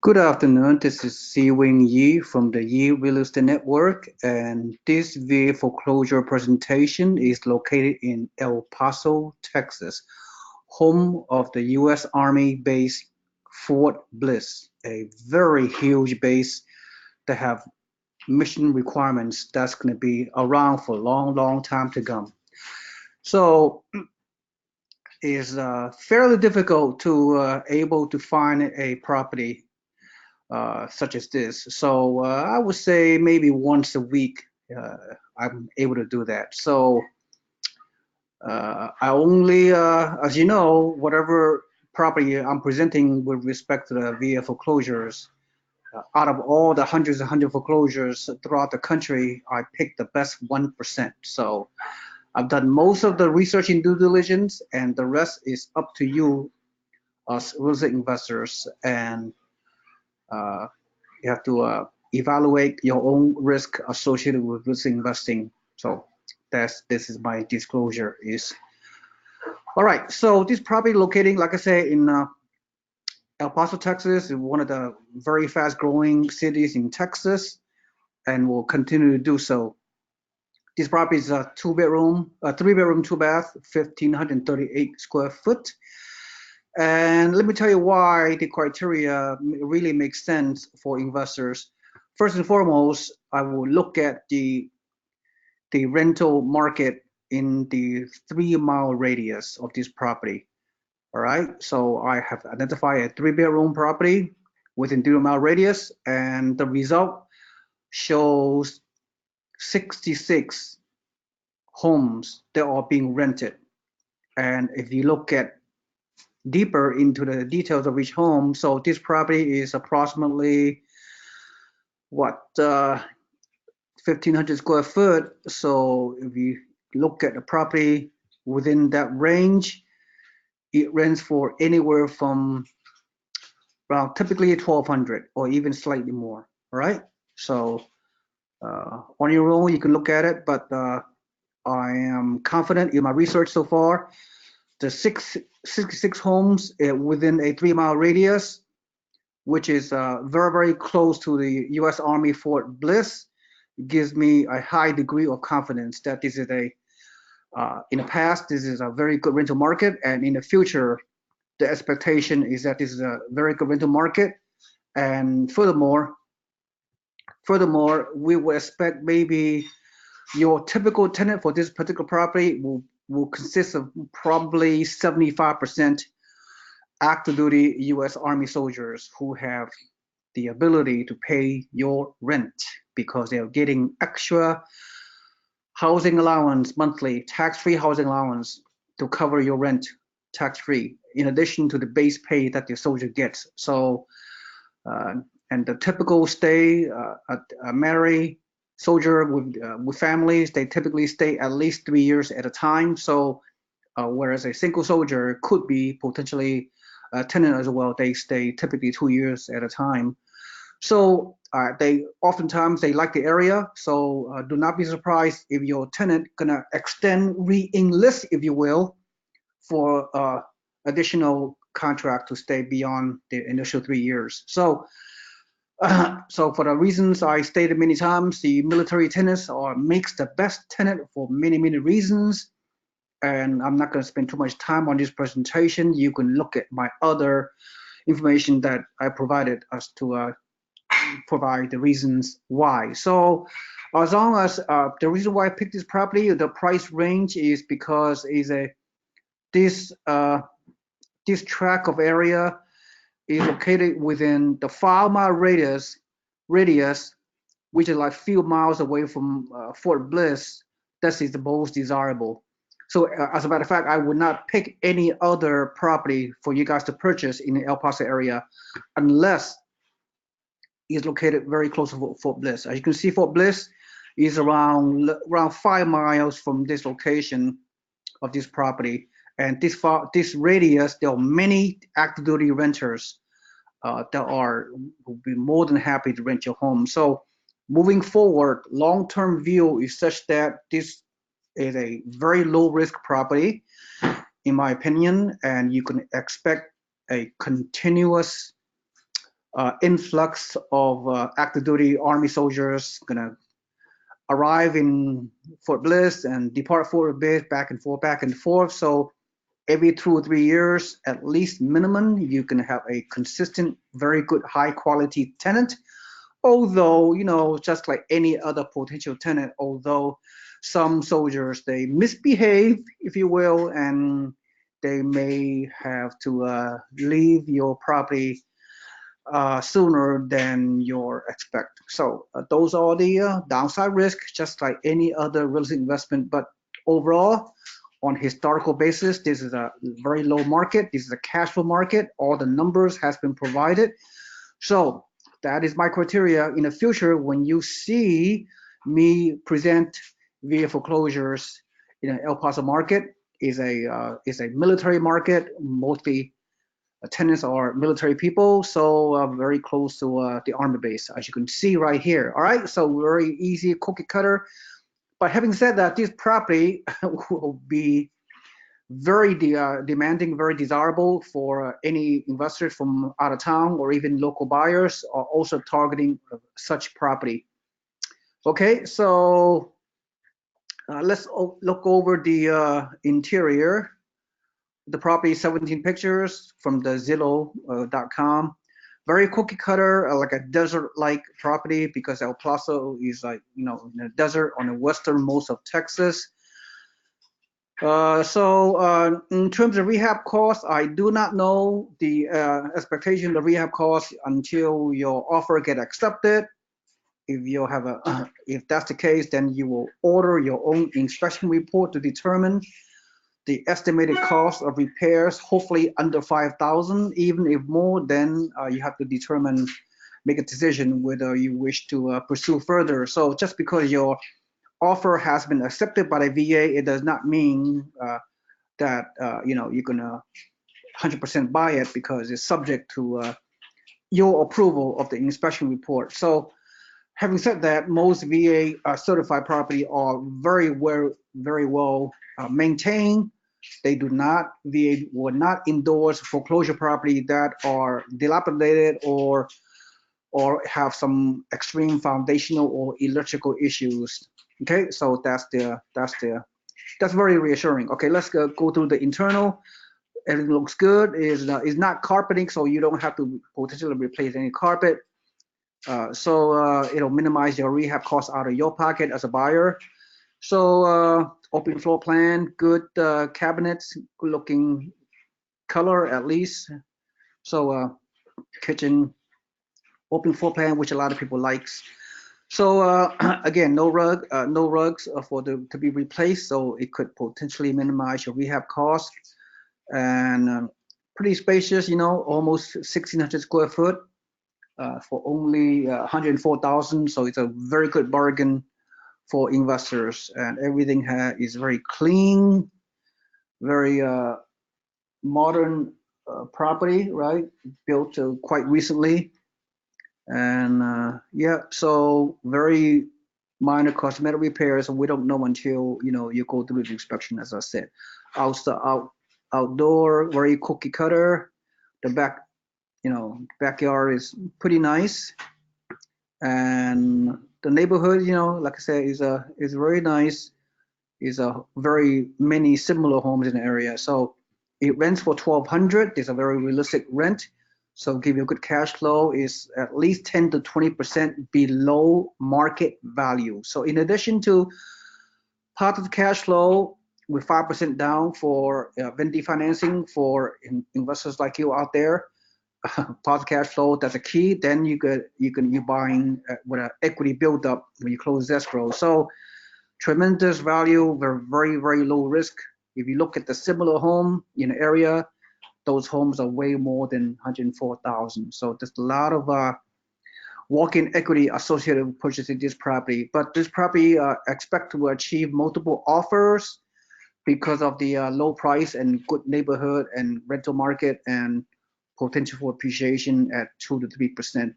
Good afternoon. This is Seewing Yee from the Yee Real Estate Network, and this VA foreclosure presentation is located in El Paso, Texas, home of the U.S. Army base Fort Bliss, a very huge base that have mission requirements that's going to be around for a long, long time to come. So it's fairly difficult to able to find a property such as this. So I would say maybe once a week I'm able to do that. So I only, as you know, whatever property I'm presenting with respect to the VA foreclosures, out of all the hundreds and hundred foreclosures throughout the country, I picked the best 1%. So I've done most of the research and due diligence, and the rest is up to you as real estate investors. And uh, you have to evaluate your own risk associated with risk investing. So this is my disclosure is. All right, so this property located, like I say, in El Paso, Texas, is one of the very fast growing cities in Texas and will continue to do so. This property is a three bedroom, two bath, 1,538 square foot. And let me tell you why the criteria really makes sense for investors. First and foremost, I will look at the rental market in the 3 mile radius of this property. All right, so I have identified a three bedroom property within 3 mile radius, and the result shows 66 homes that are being rented. And if you look at deeper into the details of each home, so this property is approximately what 1,500 square foot. So if you look at the property within that range, it rents for anywhere from around typically 1,200 or even slightly more. All right. So on your own, you can look at it, but I am confident in my research so far. The 66 homes within a 3 mile radius, which is very, very close to the U.S. Army Fort Bliss, gives me a high degree of confidence that this is in the past, this is a very good rental market, and in the future, the expectation is that this is a very good rental market. And furthermore, we will expect maybe your typical tenant for this particular property will consist of probably 75% active duty U.S. Army soldiers who have the ability to pay your rent because they are getting extra housing allowance monthly, tax-free housing allowance to cover your rent tax-free, in addition to the base pay that the soldier gets. So, and the typical stay, a married soldier with families, they typically stay at least 3 years at a time. So, whereas a single soldier could be potentially a tenant as well, they stay typically 2 years at a time. So they oftentimes they like the area. So do not be surprised if your tenant gonna extend, re-enlist, if you will, for additional contract to stay beyond the initial 3 years. So so for the reasons I stated many times, the military tenants makes the best tenant for many, many reasons. And I'm not going to spend too much time on this presentation. You can look at my other information that I provided as to provide the reasons why. So as long as the reason why I picked this property, the price range is because this tract of area is located within the 5 mile radius, which is like few miles away from Fort Bliss. That is the most desirable. So as a matter of fact, I would not pick any other property for you guys to purchase in the El Paso area unless it's located very close to Fort Bliss. As you can see, Fort Bliss is around 5 miles from this location of this property. And this radius, there are many active duty renters that will be more than happy to rent your home. So moving forward, long-term view is such that this is a very low risk property, in my opinion, and you can expect a continuous influx of active duty Army soldiers gonna arrive in Fort Bliss and depart Fort Bliss, back and forth, back and forth. So every 2 or 3 years, at least minimum, you can have a consistent, very good, high quality tenant. Although, just like any other potential tenant, although some soldiers, they misbehave, if you will, and they may have to leave your property sooner than you expect. So those are the downside risks, just like any other real estate investment. But overall, on historical basis, this is a very low market. This is a cash flow market. All the numbers has been provided. So that is my criteria. In the future, when you see me present VA foreclosures in an El Paso market, is a military market. Mostly tenants are military people, so very close to the Army base, as you can see right here. All right, so very easy cookie cutter. But having said that, this property will be very demanding, very desirable for any investors from out of town, or even local buyers are also targeting such property. Okay, so let's look over the interior. The property, 17 pictures from the Zillow.com. Very cookie cutter, like a desert-like property, because El Paso is like, in a desert on the westernmost of Texas. So in terms of rehab costs, I do not know the expectation of rehab costs until your offer get accepted. If you have if that's the case, then you will order your own inspection report to determine the estimated cost of repairs, hopefully under 5,000. Even if more, then you have to make a decision whether you wish to pursue further. So just because your offer has been accepted by the VA, it does not mean that you're gonna 100% buy it, because it's subject to your approval of the inspection report. So having said that, most VA certified property are very well maintained. They do not, VA will not endorse foreclosure property that are dilapidated or have some extreme foundational or electrical issues. Okay, so that's very reassuring. Okay, let's go through the internal. Everything looks good. Is not carpeting, so you don't have to potentially replace any carpet. So it'll minimize your rehab costs out of your pocket as a buyer. So open floor plan, good cabinets, good looking color at least. So kitchen, open floor plan, which a lot of people likes. So again, no rugs to be replaced, so it could potentially minimize your rehab costs. And pretty spacious, almost 1,600 square foot for only 104,000. So it's a very good bargain for investors, and everything is very clean, very modern property, right? Built quite recently. And yeah, so very minor cosmetic repairs, and we don't know until you go through the inspection. As I said, outdoor, very cookie cutter. The backyard is pretty nice, and the neighborhood, like I said, is very nice. Is a very many similar homes in the area, so it rents for $1,200. There's a very realistic rent. So give you a good cash flow is at least 10 to 20% below market value. So in addition to part of the cash flow with 5% down for Vendee Financing for investors like you out there, part of cash flow, that's a key. Then you're buying with an equity build up when you close escrow. So tremendous value, very, very low risk. If you look at the similar home in the area, those homes are way more than 104,000. So there's a lot of walk-in equity associated with purchasing this property. But this property expect to achieve multiple offers because of the low price and good neighborhood and rental market and potential for appreciation at 2 to 3%.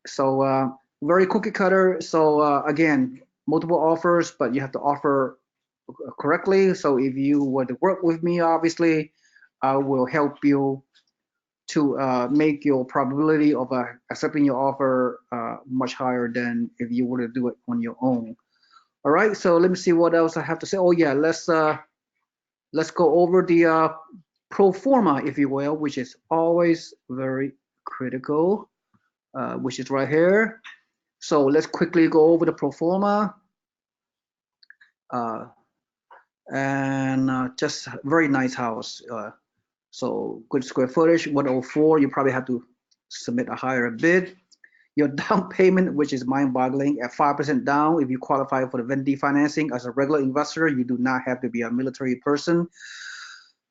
So very cookie cutter. So again, multiple offers, but you have to offer correctly. So if you were to work with me, obviously, I will help you to make your probability of accepting your offer much higher than if you were to do it on your own. All right, so let me see what else I have to say. Oh yeah, let's go over the pro forma, if you will, which is always very critical, which is right here. So let's quickly go over the pro forma. And just very nice house. So good square footage, 104. You probably have to submit a higher bid. Your down payment, which is mind-boggling, at 5% down. If you qualify for the Vendee financing as a regular investor, you do not have to be a military person.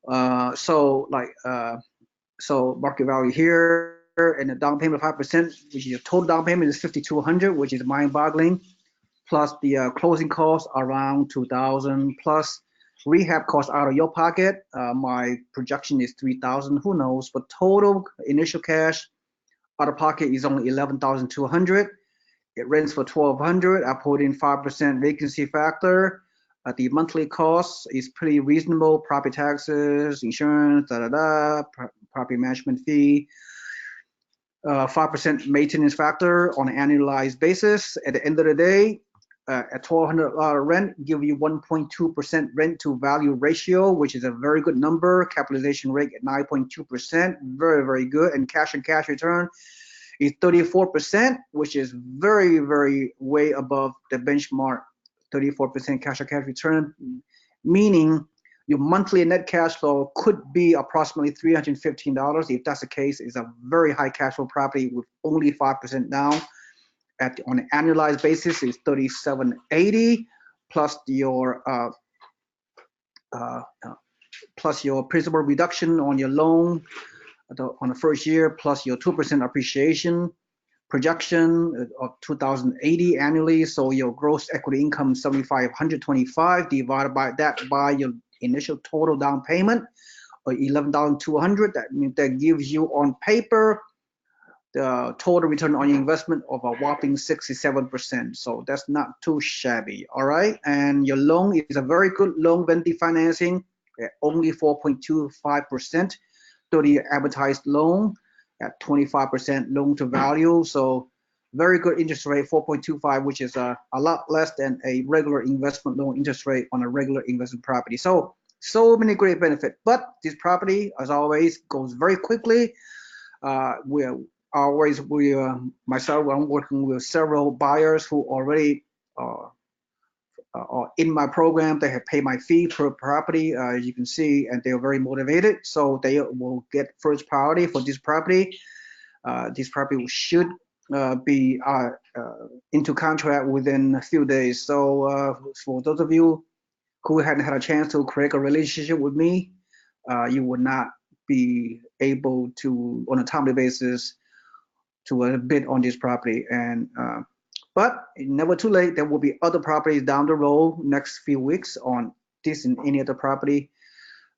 So market value here, and the down payment of 5%, which is your total down payment is $5,200, which is mind-boggling. Plus the closing costs around $2,000, plus rehab costs out of your pocket. My projection is $3,000, who knows? But total initial cash out of pocket is only $11,200. It rents for $1,200. I put in 5% vacancy factor. The monthly cost is pretty reasonable. Property taxes, insurance, property management fee. 5% maintenance factor on an annualized basis. At the end of the day, at $1,200 rent, give you 1.2% rent to value ratio, which is a very good number. Capitalization rate at 9.2%, very, very good. And cash return is 34%, which is very, very way above the benchmark. 34% cash on cash return, meaning your monthly net cash flow could be approximately $315. If that's the case, it's a very high cash flow property with only 5% down. On an annualized basis, is $3,780 plus your principal reduction on your loan on the first year, plus your 2% appreciation projection of $2,080 annually. So your gross equity income $7,525 divided by your initial total down payment of $11,200. That means that gives you on paper the total return on your investment of a whopping 67%. So that's not too shabby. All right, and your loan is a very good loan. Vendee financing at only 4.25% to the advertised loan at 25% loan to value. So very good interest rate, 4.25, which is a lot less than a regular investment loan interest rate on a regular investment property. So many great benefits. But this property, as always, goes very quickly. Myself, I'm working with several buyers who already are in my program. They have paid my fee per property, as you can see, and they're very motivated. So they will get first priority for this property. This property should be into contract within a few days. So for those of you who hadn't had a chance to create a relationship with me, you would not be able to, on a timely basis, to bid on this property. And but never too late. There will be other properties down the road next few weeks on this and any other property.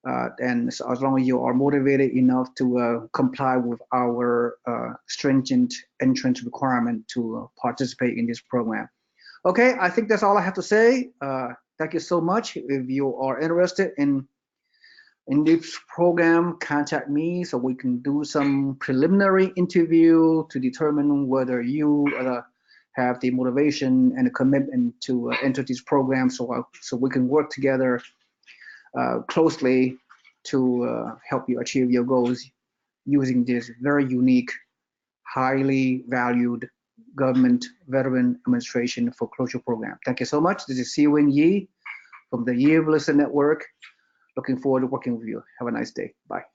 And so as long as you are motivated enough to comply with our stringent entrance requirement to participate in this program. Okay, I think that's all I have to say. Thank you so much. If you are interested in this program, contact me so we can do some preliminary interview to determine whether you have the motivation and the commitment to enter this program, so we can work together closely to help you achieve your goals using this very unique, highly valued government veteran administration foreclosure program. Thank you so much. This is Seewing Yee from the Yee Real Estate Network. Looking forward to working with you. Have a nice day. Bye.